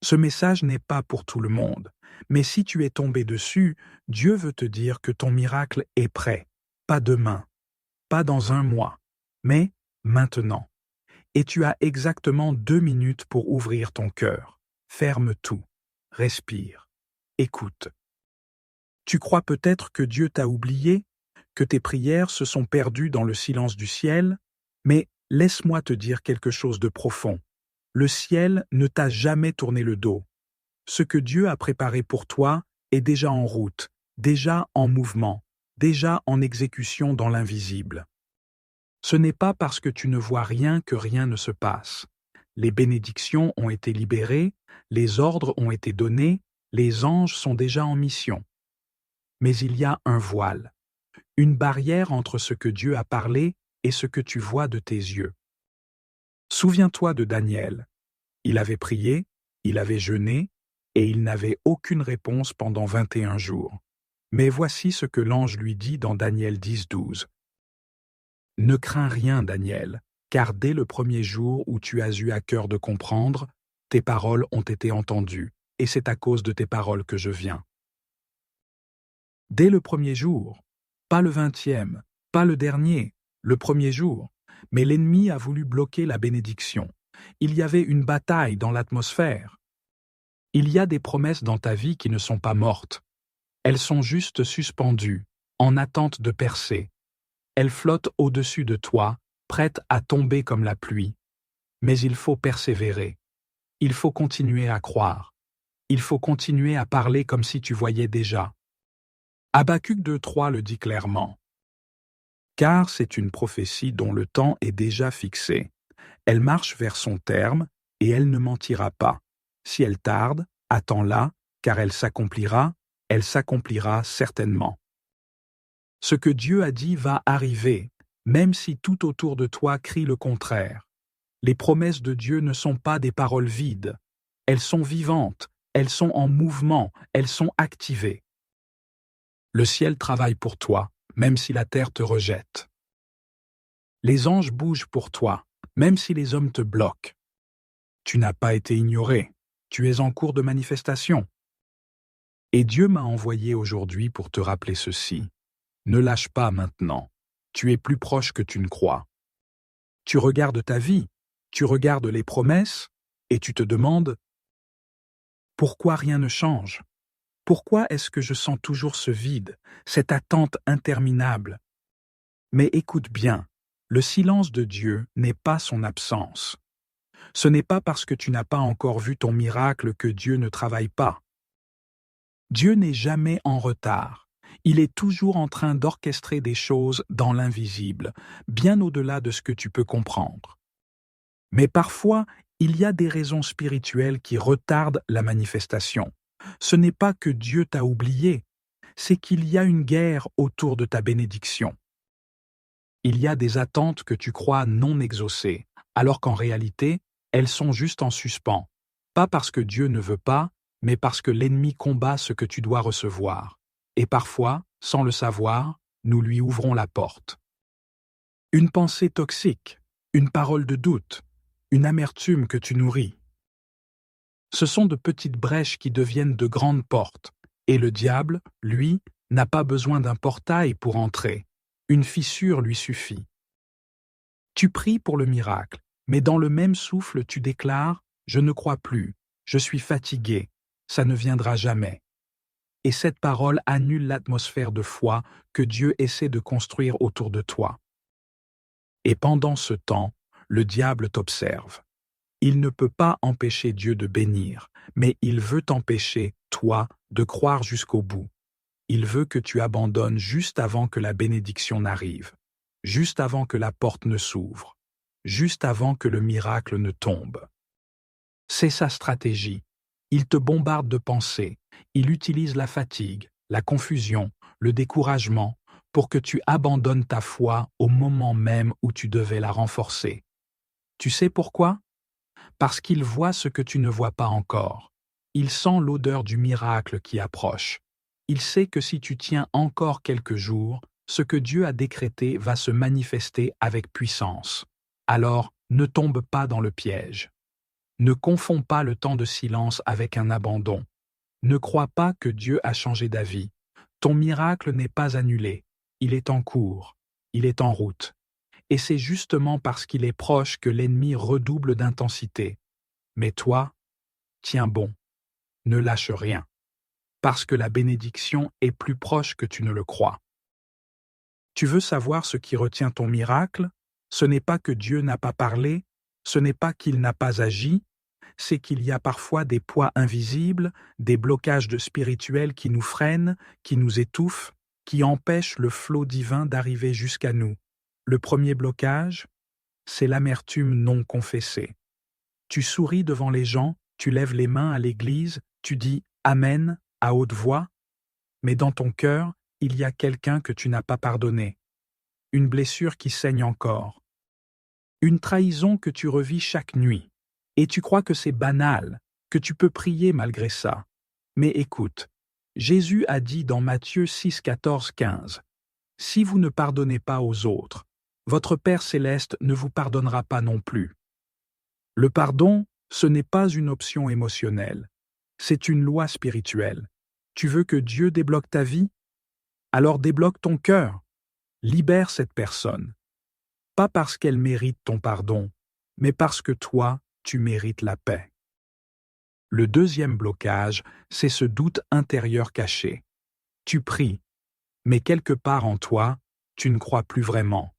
Ce message n'est pas pour tout le monde, mais si tu es tombé dessus, Dieu veut te dire que ton miracle est prêt, pas demain, pas dans un mois, mais maintenant. Et tu as exactement 2 minutes pour ouvrir ton cœur. Ferme tout, respire, écoute. Tu crois peut-être que Dieu t'a oublié, que tes prières se sont perdues dans le silence du ciel, mais laisse-moi te dire quelque chose de profond. Le ciel ne t'a jamais tourné le dos. Ce que Dieu a préparé pour toi est déjà en route, déjà en mouvement, déjà en exécution dans l'invisible. Ce n'est pas parce que tu ne vois rien que rien ne se passe. Les bénédictions ont été libérées, les ordres ont été donnés, les anges sont déjà en mission. Mais il y a un voile, une barrière entre ce que Dieu a parlé et ce que tu vois de tes yeux. Souviens-toi de Daniel. Il avait prié, il avait jeûné, et il n'avait aucune réponse pendant 21 jours. Mais voici ce que l'ange lui dit dans Daniel 10:12. « Ne crains rien, Daniel, car dès le premier jour où tu as eu à cœur de comprendre, tes paroles ont été entendues, et c'est à cause de tes paroles que je viens. » Dès le premier jour, pas le 20e, pas le dernier, le premier jour, mais l'ennemi a voulu bloquer la bénédiction. Il y avait une bataille dans l'atmosphère. Il y a des promesses dans ta vie qui ne sont pas mortes. Elles sont juste suspendues, en attente de percer. Elles flottent au-dessus de toi, prêtes à tomber comme la pluie. Mais il faut persévérer. Il faut continuer à croire. Il faut continuer à parler comme si tu voyais déjà. Habacuc 2:3 le dit clairement. Car c'est une prophétie dont le temps est déjà fixé. Elle marche vers son terme, et elle ne mentira pas. Si elle tarde, attends-la, car elle s'accomplira certainement. Ce que Dieu a dit va arriver, même si tout autour de toi crie le contraire. Les promesses de Dieu ne sont pas des paroles vides. Elles sont vivantes, elles sont en mouvement, elles sont activées. Le ciel travaille pour toi, même si la terre te rejette. Les anges bougent pour toi, même si les hommes te bloquent. Tu n'as pas été ignoré, tu es en cours de manifestation. Et Dieu m'a envoyé aujourd'hui pour te rappeler ceci. Ne lâche pas maintenant, tu es plus proche que tu ne crois. Tu regardes ta vie, tu regardes les promesses, et tu te demandes « Pourquoi rien ne change ? Pourquoi est-ce que je sens toujours ce vide, cette attente interminable ?» Mais écoute bien, le silence de Dieu n'est pas son absence. Ce n'est pas parce que tu n'as pas encore vu ton miracle que Dieu ne travaille pas. Dieu n'est jamais en retard. Il est toujours en train d'orchestrer des choses dans l'invisible, bien au-delà de ce que tu peux comprendre. Mais parfois, il y a des raisons spirituelles qui retardent la manifestation. Ce n'est pas que Dieu t'a oublié, c'est qu'il y a une guerre autour de ta bénédiction. Il y a des attentes que tu crois non exaucées, alors qu'en réalité, elles sont juste en suspens. Pas parce que Dieu ne veut pas, mais parce que l'ennemi combat ce que tu dois recevoir. Et parfois, sans le savoir, nous lui ouvrons la porte. Une pensée toxique, une parole de doute, une amertume que tu nourris. Ce sont de petites brèches qui deviennent de grandes portes, et le diable, lui, n'a pas besoin d'un portail pour entrer. Une fissure lui suffit. Tu pries pour le miracle, mais dans le même souffle tu déclares « Je ne crois plus, je suis fatigué, ça ne viendra jamais ». Et cette parole annule l'atmosphère de foi que Dieu essaie de construire autour de toi. Et pendant ce temps, le diable t'observe. Il ne peut pas empêcher Dieu de bénir, mais il veut t'empêcher, toi, de croire jusqu'au bout. Il veut que tu abandonnes juste avant que la bénédiction n'arrive, juste avant que la porte ne s'ouvre, juste avant que le miracle ne tombe. C'est sa stratégie. Il te bombarde de pensées, il utilise la fatigue, la confusion, le découragement pour que tu abandonnes ta foi au moment même où tu devais la renforcer. Tu sais pourquoi ? Parce qu'il voit ce que tu ne vois pas encore. Il sent l'odeur du miracle qui approche. Il sait que si tu tiens encore quelques jours, ce que Dieu a décrété va se manifester avec puissance. Alors, ne tombe pas dans le piège. Ne confonds pas le temps de silence avec un abandon. Ne crois pas que Dieu a changé d'avis. Ton miracle n'est pas annulé. Il est en cours. Il est en route. Et c'est justement parce qu'il est proche que l'ennemi redouble d'intensité. Mais toi, tiens bon. Ne lâche rien. Parce que la bénédiction est plus proche que tu ne le crois. Tu veux savoir ce qui retient ton miracle? Ce n'est pas que Dieu n'a pas parlé, ce n'est pas qu'il n'a pas agi, c'est qu'il y a parfois des poids invisibles, des blocages de spirituels qui nous freinent, qui nous étouffent, qui empêchent le flot divin d'arriver jusqu'à nous. Le premier blocage, c'est l'amertume non confessée. Tu souris devant les gens, tu lèves les mains à l'église, tu dis « Amen » à haute voix, mais dans ton cœur, il y a quelqu'un que tu n'as pas pardonné, une blessure qui saigne encore, une trahison que tu revis chaque nuit, et tu crois que c'est banal, que tu peux prier malgré ça. Mais écoute, Jésus a dit dans Matthieu 6, 14, 15, « Si vous ne pardonnez pas aux autres, votre Père céleste ne vous pardonnera pas non plus. » Le pardon, ce n'est pas une option émotionnelle, c'est une loi spirituelle. Tu veux que Dieu débloque ta vie? Alors débloque ton cœur. Libère cette personne. Pas parce qu'elle mérite ton pardon, mais parce que toi, tu mérites la paix. Le deuxième blocage, c'est ce doute intérieur caché. Tu pries, mais quelque part en toi, tu ne crois plus vraiment.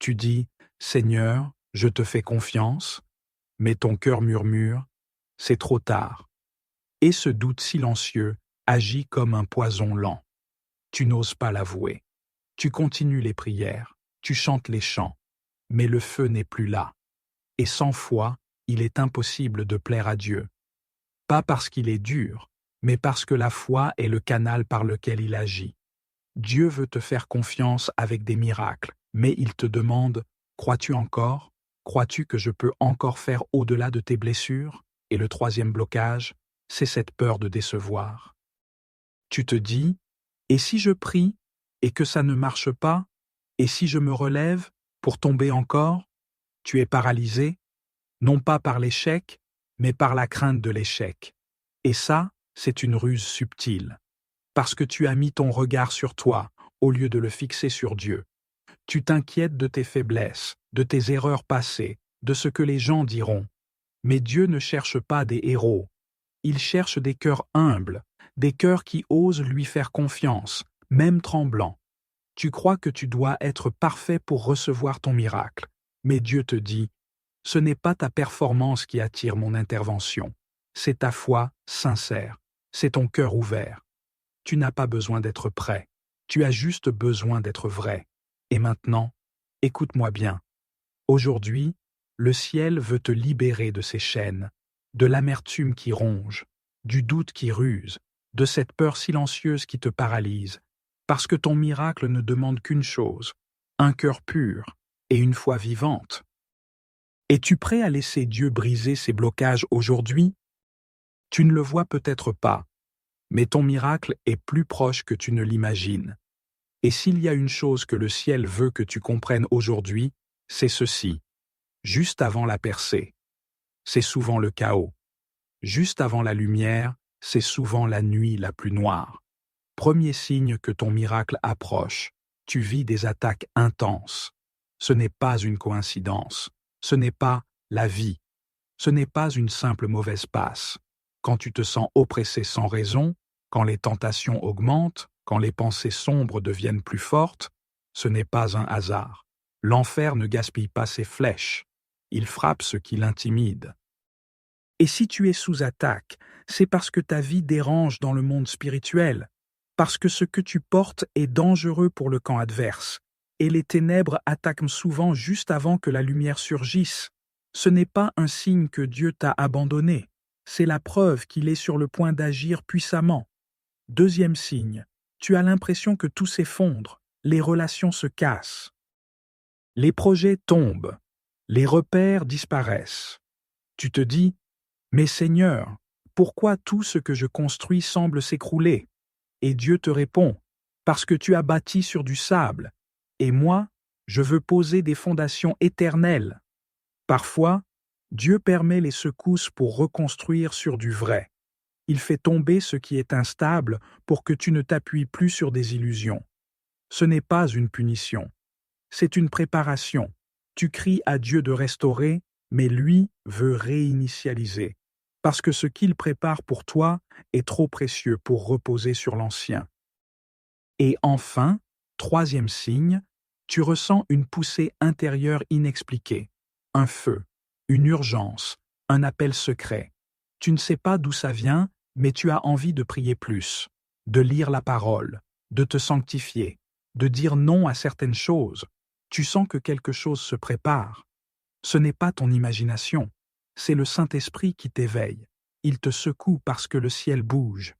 Tu dis « Seigneur, je te fais confiance », mais ton cœur murmure « C'est trop tard ». Et ce doute silencieux agit comme un poison lent. Tu n'oses pas l'avouer. Tu continues les prières, tu chantes les chants, mais le feu n'est plus là. Et sans foi, il est impossible de plaire à Dieu. Pas parce qu'il est dur, mais parce que la foi est le canal par lequel il agit. Dieu veut te faire confiance avec des miracles, mais il te demande « Crois-tu encore? Crois-tu que je peux encore faire au-delà de tes blessures ?» Et le troisième blocage, c'est cette peur de décevoir. Tu te dis « Et si je prie et que ça ne marche pas? Et si je me relève pour tomber encore ?» Tu es paralysé, non pas par l'échec, mais par la crainte de l'échec. Et ça, c'est une ruse subtile. Parce que tu as mis ton regard sur toi, au lieu de le fixer sur Dieu. Tu t'inquiètes de tes faiblesses, de tes erreurs passées, de ce que les gens diront. Mais Dieu ne cherche pas des héros. Il cherche des cœurs humbles, des cœurs qui osent lui faire confiance, même tremblants. Tu crois que tu dois être parfait pour recevoir ton miracle. Mais Dieu te dit, ce n'est pas ta performance qui attire mon intervention, c'est ta foi sincère, c'est ton cœur ouvert. Tu n'as pas besoin d'être prêt, tu as juste besoin d'être vrai. Et maintenant, écoute-moi bien. Aujourd'hui, le ciel veut te libérer de ces chaînes, de l'amertume qui ronge, du doute qui ruse, de cette peur silencieuse qui te paralyse, parce que ton miracle ne demande qu'une chose, un cœur pur et une foi vivante. Es-tu prêt à laisser Dieu briser ces blocages aujourd'hui? Tu ne le vois peut-être pas, mais ton miracle est plus proche que tu ne l'imagines. Et s'il y a une chose que le ciel veut que tu comprennes aujourd'hui, c'est ceci. Juste avant la percée, c'est souvent le chaos. Juste avant la lumière, c'est souvent la nuit la plus noire. Premier signe que ton miracle approche, tu vis des attaques intenses. Ce n'est pas une coïncidence. Ce n'est pas la vie. Ce n'est pas une simple mauvaise passe. Quand tu te sens oppressé sans raison, quand les tentations augmentent, quand les pensées sombres deviennent plus fortes, ce n'est pas un hasard. L'enfer ne gaspille pas ses flèches. Il frappe ce qui l'intimide. Et si tu es sous attaque, c'est parce que ta vie dérange dans le monde spirituel, parce que ce que tu portes est dangereux pour le camp adverse, et les ténèbres attaquent souvent juste avant que la lumière surgisse. Ce n'est pas un signe que Dieu t'a abandonné, c'est la preuve qu'il est sur le point d'agir puissamment. Deuxième signe, tu as l'impression que tout s'effondre, les relations se cassent. Les projets tombent, les repères disparaissent. Tu te dis, mais Seigneur, pourquoi tout ce que je construis semble s'écrouler? Et Dieu te répond, parce que tu as bâti sur du sable, et moi, je veux poser des fondations éternelles. Parfois, Dieu permet les secousses pour reconstruire sur du vrai. Il fait tomber ce qui est instable pour que tu ne t'appuies plus sur des illusions. Ce n'est pas une punition, c'est une préparation. Tu cries à Dieu de restaurer, mais lui veut réinitialiser, parce que ce qu'il prépare pour toi est trop précieux pour reposer sur l'ancien. Et enfin, troisième signe, tu ressens une poussée intérieure inexpliquée, un feu, une urgence, un appel secret. Tu ne sais pas d'où ça vient, mais tu as envie de prier plus, de lire la parole, de te sanctifier, de dire non à certaines choses. Tu sens que quelque chose se prépare. Ce n'est pas ton imagination, c'est le Saint-Esprit qui t'éveille. Il te secoue parce que le ciel bouge.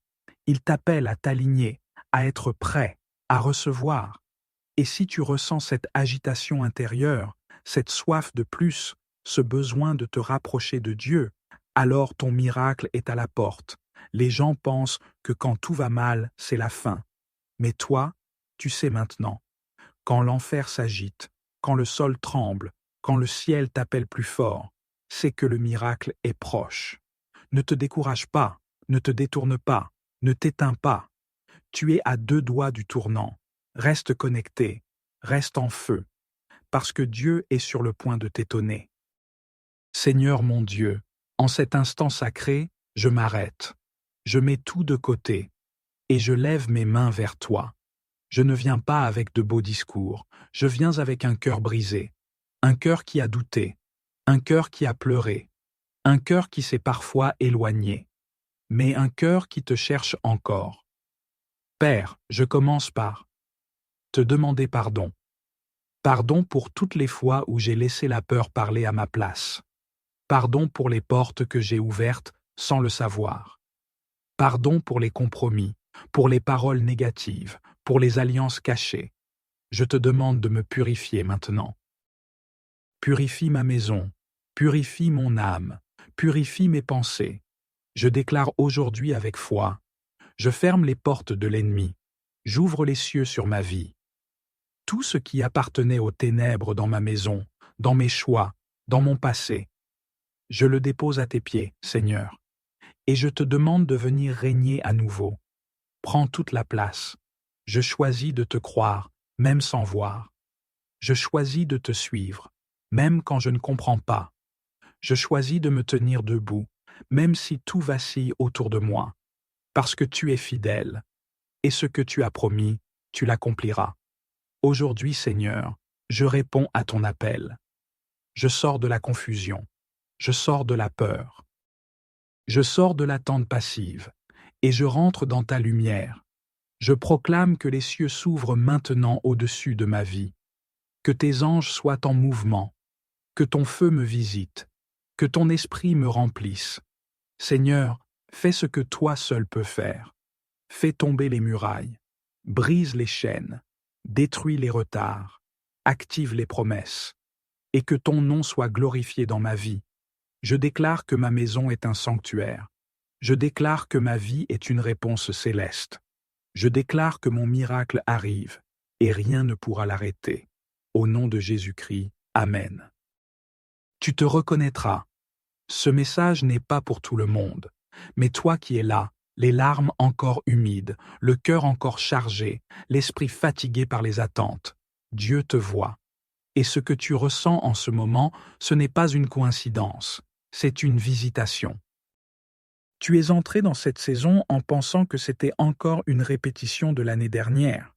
Il t'appelle à t'aligner, à être prêt, à recevoir. Et si tu ressens cette agitation intérieure, cette soif de plus, ce besoin de te rapprocher de Dieu, alors ton miracle est à la porte. Les gens pensent que quand tout va mal, c'est la fin. Mais toi, tu sais maintenant. Quand l'enfer s'agite, quand le sol tremble, quand le ciel t'appelle plus fort, c'est que le miracle est proche. Ne te décourage pas, ne te détourne pas, ne t'éteins pas. Tu es à 2 doigts du tournant. Reste connecté, reste en feu, parce que Dieu est sur le point de t'étonner. Seigneur mon Dieu, en cet instant sacré, je m'arrête. Je mets tout de côté, et je lève mes mains vers toi. Je ne viens pas avec de beaux discours, je viens avec un cœur brisé, un cœur qui a douté, un cœur qui a pleuré, un cœur qui s'est parfois éloigné, mais un cœur qui te cherche encore. Père, je commence par te demander pardon. Pardon pour toutes les fois où j'ai laissé la peur parler à ma place. Pardon pour les portes que j'ai ouvertes sans le savoir. Pardon pour les compromis, pour les paroles négatives, pour les alliances cachées. Je te demande de me purifier maintenant. Purifie ma maison, purifie mon âme, purifie mes pensées. Je déclare aujourd'hui avec foi, je ferme les portes de l'ennemi, j'ouvre les cieux sur ma vie. Tout ce qui appartenait aux ténèbres dans ma maison, dans mes choix, dans mon passé, je le dépose à tes pieds, Seigneur, et je te demande de venir régner à nouveau. Prends toute la place. Je choisis de te croire, même sans voir. Je choisis de te suivre, même quand je ne comprends pas. Je choisis de me tenir debout, même si tout vacille autour de moi, parce que tu es fidèle, et ce que tu as promis, tu l'accompliras. Aujourd'hui, Seigneur, je réponds à ton appel. Je sors de la confusion, je sors de la peur, je sors de l'attente passive, et je rentre dans ta lumière. Je proclame que les cieux s'ouvrent maintenant au-dessus de ma vie, que tes anges soient en mouvement, que ton feu me visite, que ton esprit me remplisse. Seigneur, fais ce que toi seul peux faire. Fais tomber les murailles, brise les chaînes, détruis les retards, active les promesses, et que ton nom soit glorifié dans ma vie. Je déclare que ma maison est un sanctuaire. Je déclare que ma vie est une réponse céleste. Je déclare que mon miracle arrive, et rien ne pourra l'arrêter. Au nom de Jésus-Christ, Amen. Tu te reconnaîtras. Ce message n'est pas pour tout le monde, mais toi qui es là, les larmes encore humides, le cœur encore chargé, l'esprit fatigué par les attentes, Dieu te voit. Et ce que tu ressens en ce moment, ce n'est pas une coïncidence, c'est une visitation. Tu es entré dans cette saison en pensant que c'était encore une répétition de l'année dernière,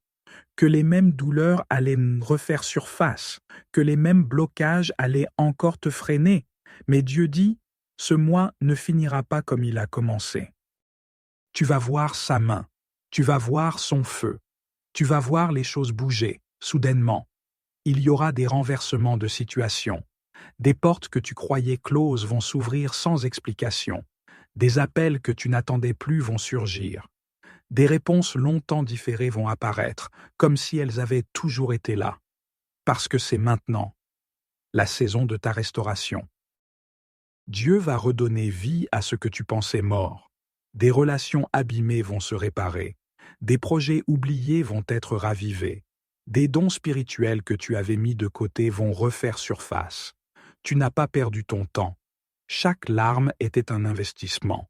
que les mêmes douleurs allaient refaire surface, que les mêmes blocages allaient encore te freiner. Mais Dieu dit, ce mois ne finira pas comme il a commencé. Tu vas voir sa main, tu vas voir son feu, tu vas voir les choses bouger, soudainement. Il y aura des renversements de situation. Des portes que tu croyais closes vont s'ouvrir sans explication. Des appels que tu n'attendais plus vont surgir. Des réponses longtemps différées vont apparaître, comme si elles avaient toujours été là. Parce que c'est maintenant, la saison de ta restauration. Dieu va redonner vie à ce que tu pensais mort. Des relations abîmées vont se réparer. Des projets oubliés vont être ravivés. Des dons spirituels que tu avais mis de côté vont refaire surface. Tu n'as pas perdu ton temps. Chaque larme était un investissement.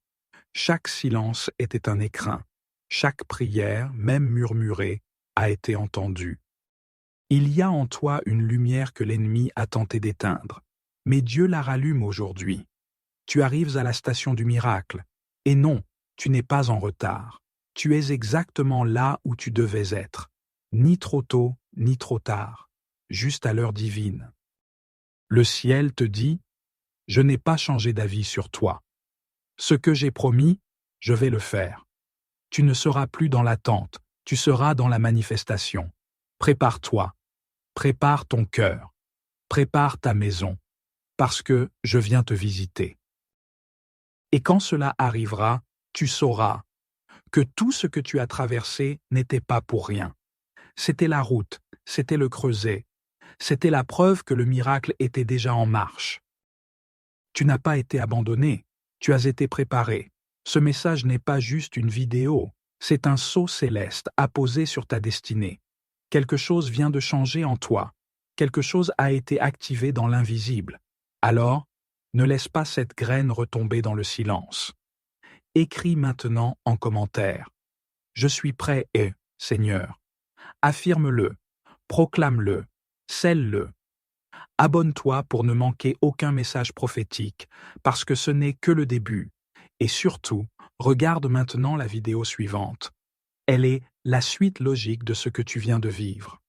Chaque silence était un écrin. Chaque prière, même murmurée, a été entendue. Il y a en toi une lumière que l'ennemi a tenté d'éteindre. Mais Dieu la rallume aujourd'hui. Tu arrives à la station du miracle. Et non, tu n'es pas en retard. Tu es exactement là où tu devais être. Ni trop tôt, ni trop tard. Juste à l'heure divine. Le ciel te dit, « Je n'ai pas changé d'avis sur toi. Ce que j'ai promis, je vais le faire. Tu ne seras plus dans l'attente, tu seras dans la manifestation. Prépare-toi, prépare ton cœur, prépare ta maison, parce que je viens te visiter. » Et quand cela arrivera, tu sauras que tout ce que tu as traversé n'était pas pour rien. C'était la route, c'était le creuset, c'était la preuve que le miracle était déjà en marche. Tu n'as pas été abandonné, tu as été préparé. Ce message n'est pas juste une vidéo, c'est un sceau céleste apposé sur ta destinée. Quelque chose vient de changer en toi, quelque chose a été activé dans l'invisible. Alors, ne laisse pas cette graine retomber dans le silence. Écris maintenant en commentaire. Je suis prêt et, Seigneur. Affirme-le, proclame-le, scelle-le. Abonne-toi pour ne manquer aucun message prophétique, parce que ce n'est que le début. Et surtout, regarde maintenant la vidéo suivante. Elle est la suite logique de ce que tu viens de vivre.